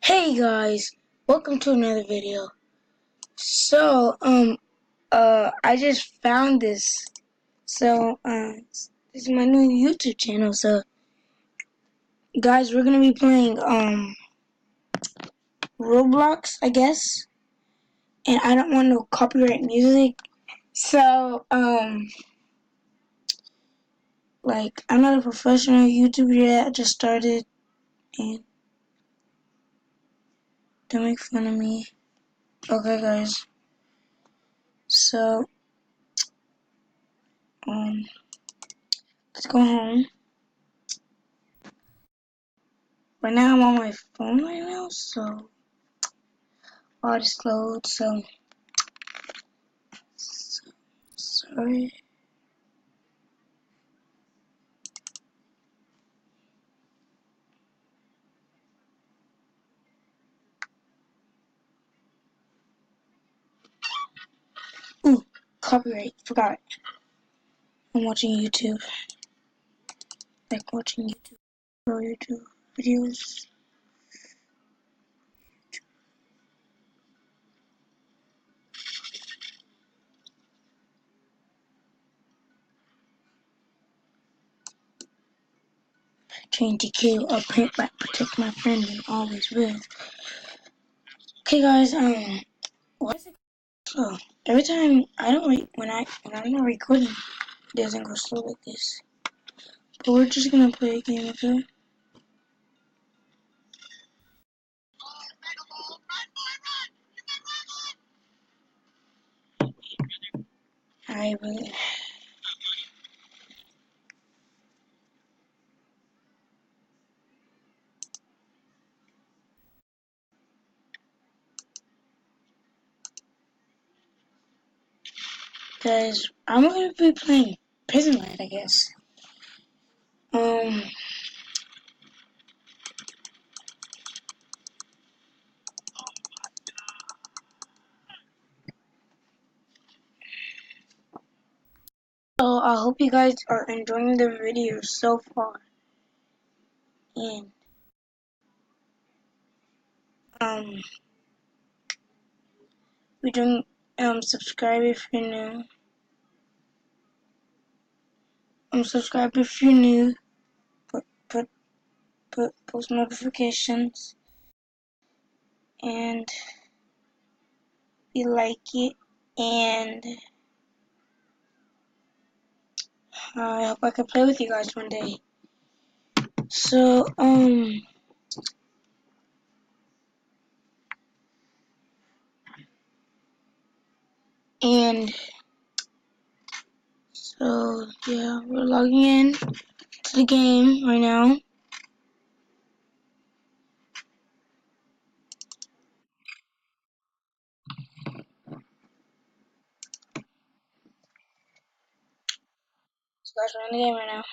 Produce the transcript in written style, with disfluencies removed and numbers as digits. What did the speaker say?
Hey guys, welcome to another video. I just found this. This is my new YouTube channel. So, guys, we're gonna be playing Roblox, I guess. And I don't want no copyright music. So, I'm not a professional YouTuber yet. I just started, and don't make fun of me. Okay, guys. So, um, let's go home. Right now, I'm on my phone right now, so all just load. So sorry. Ooh, copyright. Forgot. I'm watching YouTube. Like watching YouTube. Pro YouTube videos. Trying to kill or protect my friend and always will. Okay, guys. Why is it slow? Every time I don't when I'm not recording, it doesn't go slow like this. But we're just gonna play a game, okay? I really. Guys, I'm gonna be playing Prison Light, I guess. Um. So I hope you guys are enjoying the video so far. And um we doing subscribe if you're new. Subscribe if you're new. Put put put post notifications and you like it, and I hope I can play with you guys one day. So and so yeah, we're logging in to the game right now. So guys, we're in the game right now.